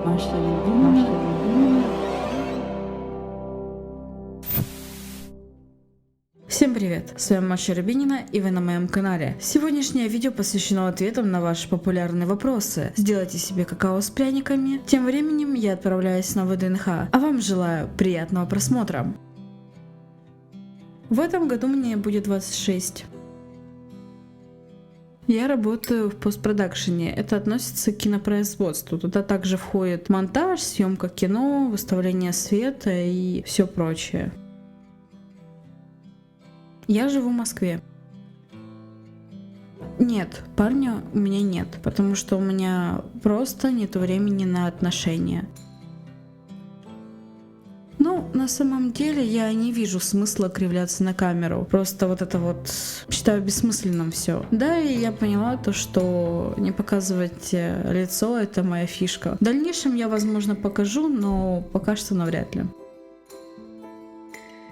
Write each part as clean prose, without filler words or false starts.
Маша любимая. Всем привет! С вами Маша Рябинина, и вы на моем канале. Сегодняшнее видео посвящено ответам на ваши популярные вопросы. Сделайте себе какао с пряниками. Тем временем я отправляюсь на ВДНХ, а вам желаю приятного просмотра. В этом году мне будет 26. Я работаю в постпродакшене. Это относится к кинопроизводству. Туда также входит монтаж, съемка кино, выставление света и все прочее. Я живу в Москве. Нет, парня у меня нет, потому что у меня просто нет времени на отношения. Ну, на самом деле я не вижу смысла кривляться на камеру. Просто вот это вот считаю бессмысленным все. Да, и я поняла то, что не показывать лицо — это моя фишка. В дальнейшем я, возможно, покажу, но пока что навряд ли.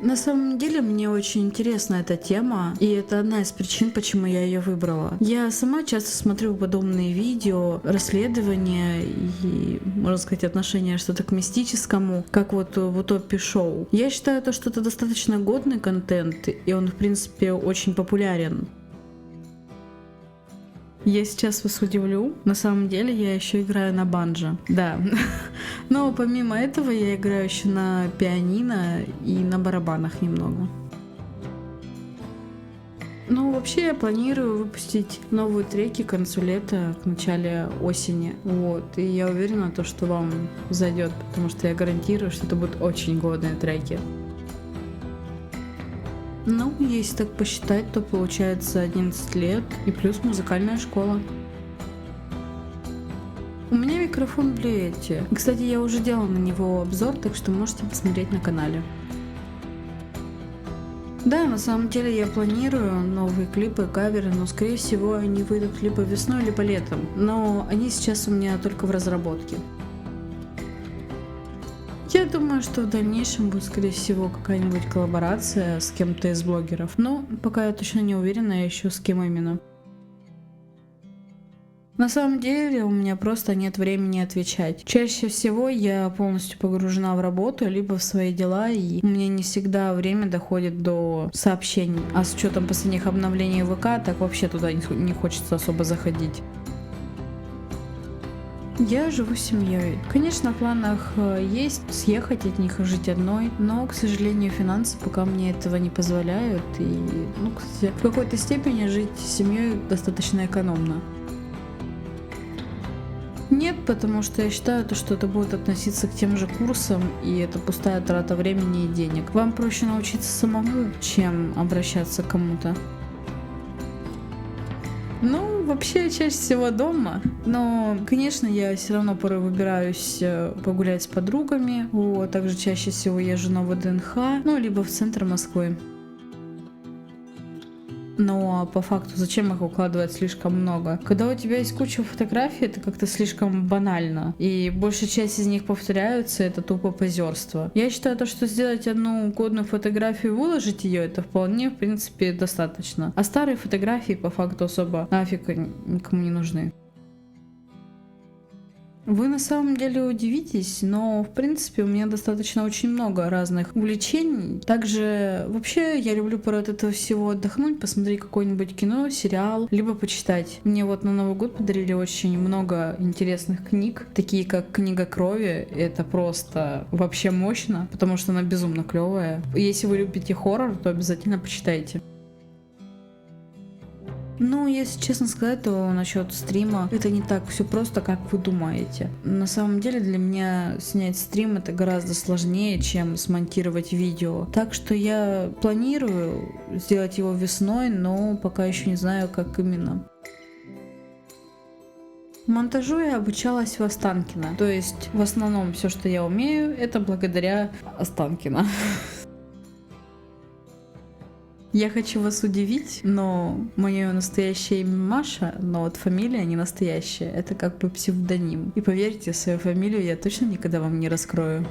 На самом деле мне очень интересна эта тема, и это одна из причин, почему я ее выбрала. Я сама часто смотрю подобные видео, расследования и, можно сказать, отношения что-то к мистическому, как вот в утопии шоу. Я считаю, что это достаточно годный контент, и он, в принципе, очень популярен. Я сейчас вас удивлю, на самом деле я еще играю на банджо, да. Но помимо этого я играю еще на пианино и на барабанах немного. Ну, вообще я планирую выпустить новые треки к концу лета, к начале осени. Вот, и я уверена, что вам зайдет, потому что я гарантирую, что это будут очень годные треки. Ну, если так посчитать, то получается 11 лет и плюс музыкальная школа. У меня микрофон Blue Yeti. Кстати, я уже делала на него обзор, так что можете посмотреть на канале. Да, на самом деле я планирую новые клипы, каверы, но скорее всего они выйдут либо весной, либо летом. Но они сейчас у меня только в разработке. Я думаю, что в дальнейшем будет, скорее всего, какая-нибудь коллаборация с кем-то из блогеров. Но пока я точно не уверена еще с кем именно. На самом деле у меня просто нет времени отвечать. Чаще всего я полностью погружена в работу, либо в свои дела, и у меня не всегда время доходит до сообщений. А с учетом последних обновлений ВК, так вообще туда не хочется особо заходить. Я живу с семьей. Конечно, в планах есть съехать от них и жить одной, но, к сожалению, финансы пока мне этого не позволяют. И, кстати, в какой-то степени жить с семьей достаточно экономно. Нет, потому что я считаю, что это будет относиться к тем же курсам, и это пустая трата времени и денег. Вам проще научиться самому, чем обращаться к кому-то. Ну, вообще, чаще всего дома. Но, конечно, я все равно порой выбираюсь погулять с подругами. Вот, также чаще всего езжу на ВДНХ, либо в центр Москвы. Но по факту, зачем их укладывать слишком много? Когда у тебя есть куча фотографий, это как-то слишком банально. И большая часть из них повторяются, это тупо позерство. Я считаю, что сделать одну годную фотографию и выложить ее, это вполне, в принципе, достаточно. А старые фотографии по факту особо нафиг никому не нужны. Вы на самом деле удивитесь, но в принципе у меня достаточно очень много разных увлечений. Также вообще я люблю порой от этого всего отдохнуть, посмотреть какое-нибудь кино, сериал, либо почитать. Мне вот на Новый год подарили очень много интересных книг, такие как «Книга крови». Это просто вообще мощно, потому что она безумно клевая. Если вы любите хоррор, то обязательно почитайте. Ну, если честно сказать, то насчет стрима это не так все просто, как вы думаете. На самом деле для меня снять стрим это гораздо сложнее, чем смонтировать видео. Так что я планирую сделать его весной, но пока еще не знаю, как именно. Монтажу я обучалась в Останкино. То есть в основном все, что я умею, это благодаря Останкино. Я хочу вас удивить, но мое настоящее имя Маша, но вот фамилия не настоящая, это как бы псевдоним. И поверьте, свою фамилию я точно никогда вам не раскрою.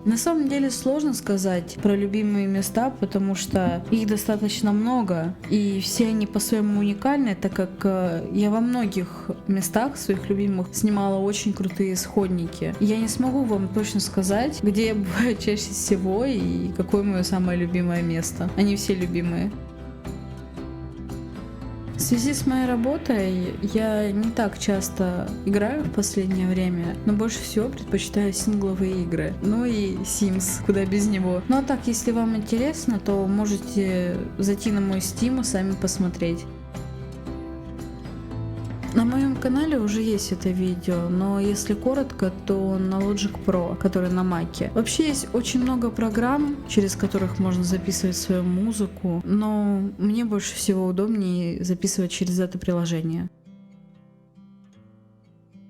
На самом деле сложно сказать про любимые места, потому что их достаточно много, и все они по-своему уникальны, так как я во многих местах своих любимых снимала очень крутые исходники. Я не смогу вам точно сказать, где я бываю чаще всего и какое мое самое любимое место. Они все любимые. В связи с моей работой я не так часто играю в последнее время, но больше всего предпочитаю сингловые игры. Ну и Sims, куда без него. Ну а так, если вам интересно, то можете зайти на мой Steam и сами посмотреть. На моем канале уже есть это видео, но если коротко, то на Logic Pro, который на Маке. Вообще есть очень много программ, через которых можно записывать свою музыку, но мне больше всего удобнее записывать через это приложение.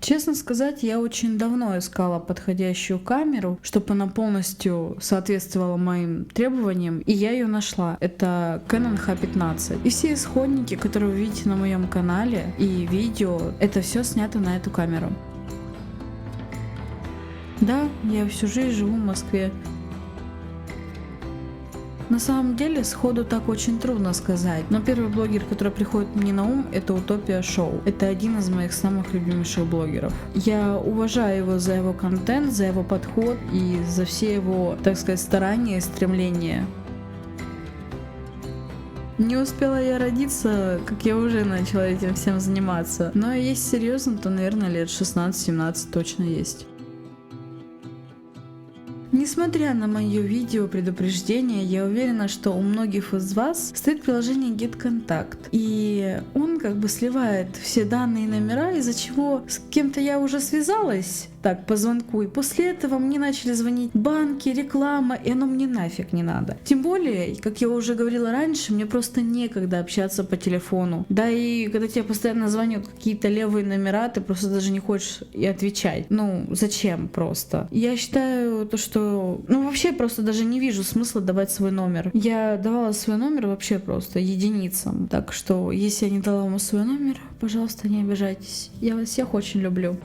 Честно сказать, я очень давно искала подходящую камеру, чтобы она полностью соответствовала моим требованиям, и я ее нашла. Это Canon H15. И все исходники, которые вы видите на моем канале и видео, это все снято на эту камеру. Да, я всю жизнь живу в Москве. На самом деле, сходу так очень трудно сказать, но первый блогер, который приходит мне на ум, это Утопия Шоу. Это один из моих самых любимейших блогеров. Я уважаю его за его контент, за его подход и за все его, так сказать, старания и стремления. Не успела я родиться, как я уже начала этим всем заниматься. Но если серьезно, то, наверное, лет 16-17 точно есть. Несмотря на мое видео предупреждение, я уверена, что у многих из вас стоит приложение GetContact, и он как бы сливает все данные и номера, из-за чего с кем-то я уже связалась так по звонку, и после этого мне начали звонить банки, реклама, и оно мне нафиг не надо. Тем более, как я уже говорила раньше, мне просто некогда общаться по телефону. Да и когда тебе постоянно звонят какие-то левые номера, ты просто даже не хочешь и отвечать. Ну, зачем просто? Я считаю то, что... Ну, вообще просто даже не вижу смысла давать свой номер. Я давала свой номер вообще просто единицам. Так что, если я не дала вам свой номер, пожалуйста, не обижайтесь. Я вас всех очень люблю.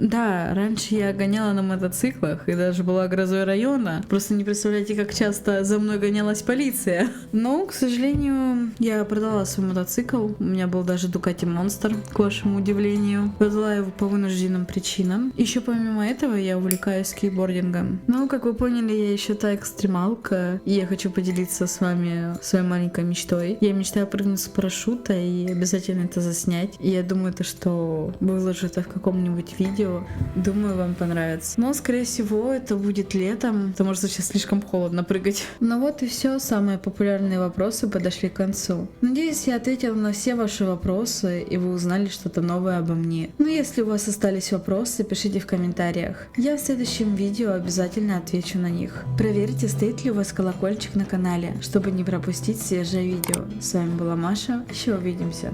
Да, раньше я гоняла на мотоциклах и даже была грозой района. Просто не представляете, как часто за мной гонялась полиция. Но, к сожалению, я продала свой мотоцикл. У меня был даже Ducati Monster, к вашему удивлению. Продала его по вынужденным причинам. Еще помимо этого я увлекаюсь скейтбордингом. Ну, как вы поняли, я еще та экстремалка. И я хочу поделиться с вами своей маленькой мечтой. Я мечтаю прыгнуть с парашюта и обязательно это заснять. И я думаю, что выложу это в каком-нибудь видео. Думаю, вам понравится. Но, скорее всего, это будет летом, потому что сейчас слишком холодно прыгать. Ну вот и все. Самые популярные вопросы подошли к концу. Надеюсь, я ответила на все ваши вопросы, и вы узнали что-то новое обо мне. Но если у вас остались вопросы, пишите в комментариях. Я в следующем видео обязательно отвечу на них. Проверьте, стоит ли у вас колокольчик на канале, чтобы не пропустить свежее видео. С вами была Маша. Еще увидимся.